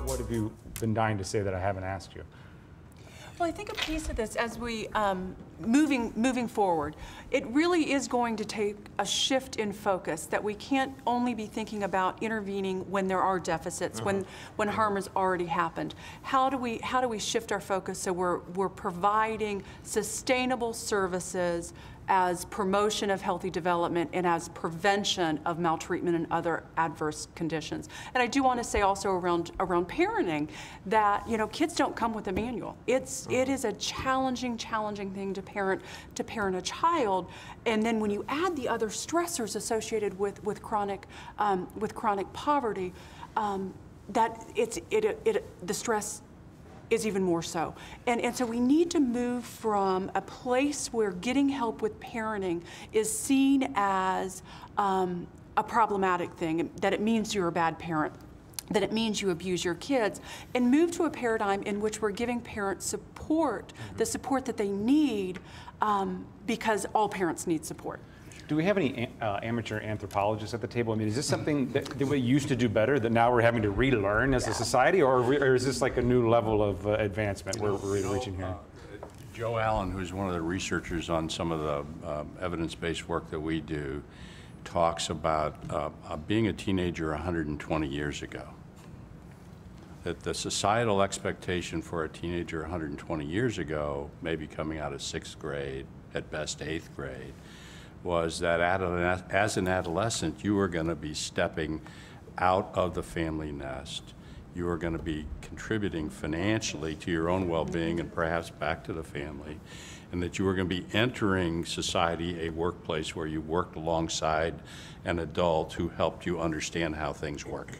What have you been dying to say that I haven't asked you? Well, I think a piece of this, as we moving forward, it really is going to take a shift in focus, that we can't only be thinking about intervening when there are deficits, when harm has already happened. How do we shift our focus so we're providing sustainable services as promotion of healthy development and as prevention of maltreatment and other adverse conditions? And I do want to say also around parenting that, you know, kids don't come with a manual. It is a challenging thing to parent a child, and then when you add the other stressors associated with chronic poverty, that the stress is even more so. And so we need to move from a place where getting help with parenting is seen as a problematic thing, that it means you're a bad parent, that it means you abuse your kids, and move to a paradigm in which we're giving parents support, the support that they need, because all parents need support. Do we have any amateur anthropologists at the table? I mean, is this something that we used to do better that now we're having to relearn as a society, or is this like a new level of advancement we're reaching here? Joe Allen, who's one of the researchers on some of the evidence-based work that we do, talks about being a teenager 120 years ago. That the societal expectation for a teenager 120 years ago, maybe coming out of 6th grade, at best 8th grade, was that as an adolescent, you were going to be stepping out of the family nest. You were going to be contributing financially to your own well-being and perhaps back to the family, and that you were going to be entering society, a workplace where you worked alongside an adult who helped you understand how things work.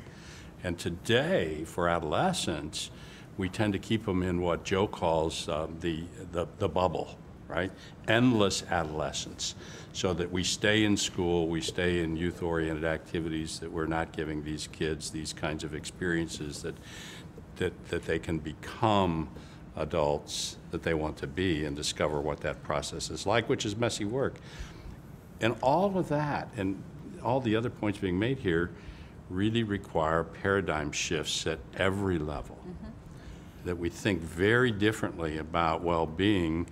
And today, for adolescents, we tend to keep them in what Joe calls the bubble, right? Endless adolescence. So that we stay in school, we stay in youth-oriented activities, that we're not giving these kids these kinds of experiences that they can become adults that they want to be and discover what that process is like, which is messy work. And all of that, and all the other points being made here, really require paradigm shifts at every level. That we think very differently about well-being,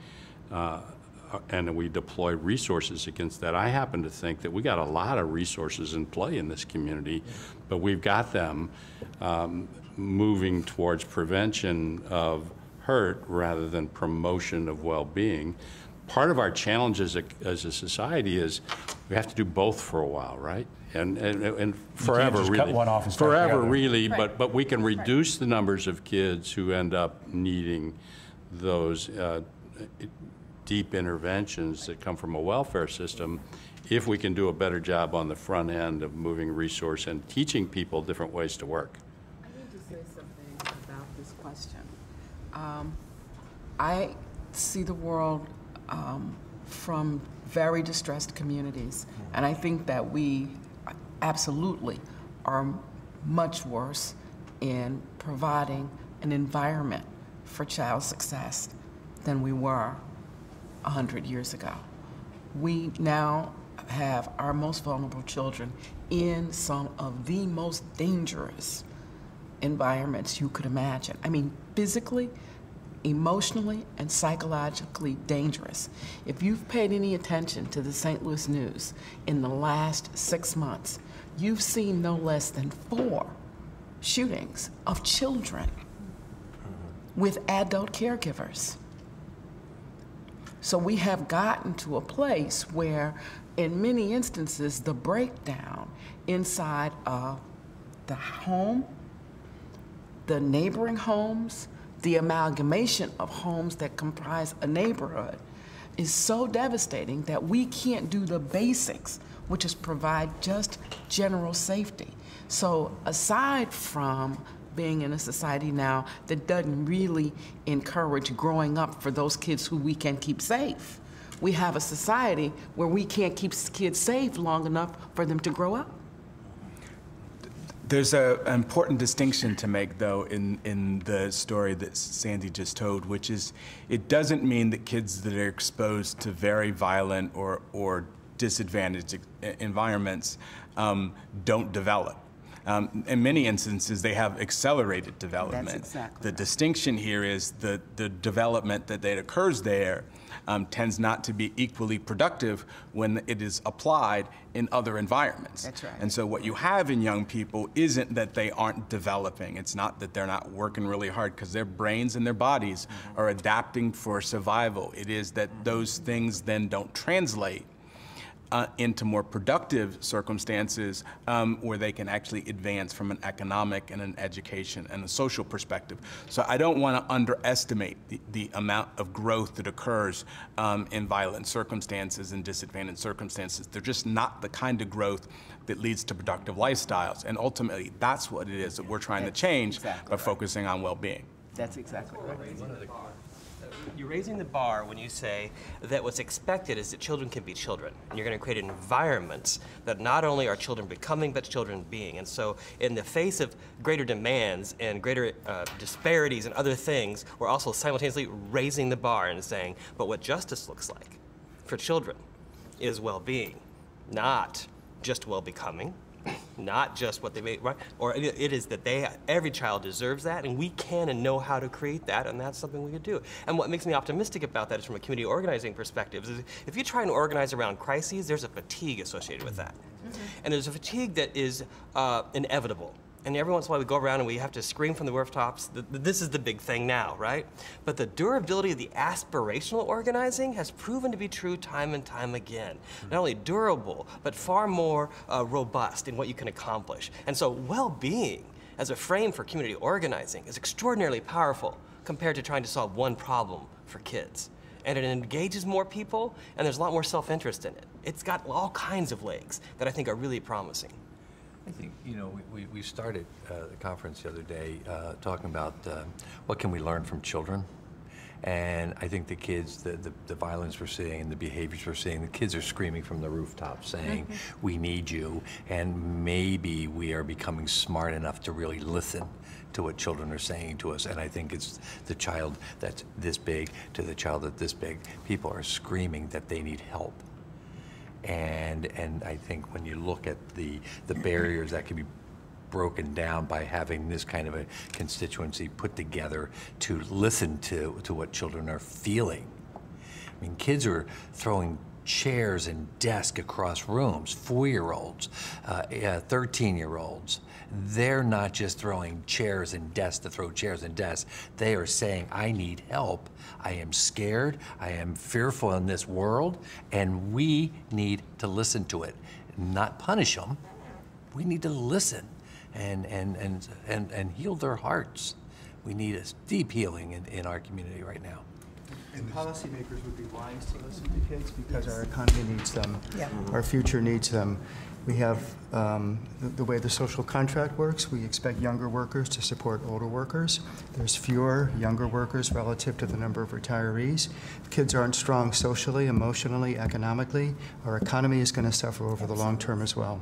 and we deploy resources against that. I happen to think that we got a lot of resources in play in this community, but we've got them moving towards prevention of hurt rather than promotion of well-being. Part of our challenge as a society is we have to do both for a while, right? And forever, just really. cut one off and start forever, together. really. Right. But we can reduce the numbers of kids who end up needing those deep interventions that come from a welfare system if we can do a better job on the front end of moving resource and teaching people different ways to work. I need to say something about this question. I see the world from very distressed communities, and I think that we absolutely are much worse in providing an environment for child success than we were 100 years ago. We now have our most vulnerable children in some of the most dangerous environments you could imagine. I mean, physically, emotionally, and psychologically dangerous. If you've paid any attention to the St. Louis News in the last 6 months, you've seen no less than 4 shootings of children with adult caregivers. So we have gotten to a place where, in many instances, the breakdown inside of the home, the neighboring homes, the amalgamation of homes that comprise a neighborhood is so devastating that we can't do the basics, which is provide just general safety. So aside from being in a society now that doesn't really encourage growing up for those kids who we can keep safe, we have a society where we can't keep kids safe long enough for them to grow up. There's an important distinction to make, though, in the story that Sandy just told, which is it doesn't mean that kids that are exposed to very violent or disadvantaged environments don't develop. In many instances, they have accelerated development. That's exactly The right. distinction here is the development that occurs there tends not to be equally productive when it is applied in other environments. That's right. And so what you have in young people isn't that they aren't developing. It's not that they're not working really hard, because their brains and their bodies are adapting for survival. It is that those things then don't translate into more productive circumstances where they can actually advance from an economic and an education and a social perspective. So I don't want to underestimate the amount of growth that occurs in violent circumstances and disadvantaged circumstances. They're just not the kind of growth that leads to productive lifestyles. And ultimately, that's what it is that we're trying to change by focusing on well-being. That's exactly right. You're raising the bar when you say that what's expected is that children can be children. And you're going to create environments that not only are children becoming, but children being. And so in the face of greater demands and greater disparities and other things, we're also simultaneously raising the bar and saying, but what justice looks like for children is well-being, not just well-becoming, not just what they made, right? Or it is that every child deserves that, and we can and know how to create that, and that's something we could do. And what makes me optimistic about that is from a community organizing perspective, is if you try and organize around crises, there's a fatigue associated with that. And there's a fatigue that is inevitable. And every once in a while we go around and we have to scream from the rooftops, this is the big thing now, right? But the durability of the aspirational organizing has proven to be true time and time again. Not only durable, but far more robust in what you can accomplish. And so well-being as a frame for community organizing is extraordinarily powerful compared to trying to solve one problem for kids. And it engages more people, and there's a lot more self-interest in it. It's got all kinds of legs that I think are really promising. I think, you know, we started the conference the other day talking about what can we learn from children. And I think the kids, the violence we're seeing and the behaviors we're seeing, the kids are screaming from the rooftops saying, we need you. And maybe we are becoming smart enough to really listen to what children are saying to us. And I think it's the child that's this big to the child that's this big. People are screaming that they need help. And I think when you look at the barriers that can be broken down by having this kind of a constituency put together to listen to what children are feeling. I mean, kids are throwing chairs and desks across rooms, 4-year-olds, 13-year-olds. They're not just throwing chairs and desks to throw chairs and desks. They are saying, I need help. I am scared. I am fearful in this world. And we need to listen to it, not punish them. We need to listen and heal their hearts. We need a deep healing in our community right now. And policymakers would be wise to listen to kids because our economy needs them. Our future needs them. We have the way the social contract works. We expect younger workers to support older workers. There's fewer younger workers relative to the number of retirees. If kids aren't strong socially, emotionally, economically, our economy is going to suffer over the long term as well.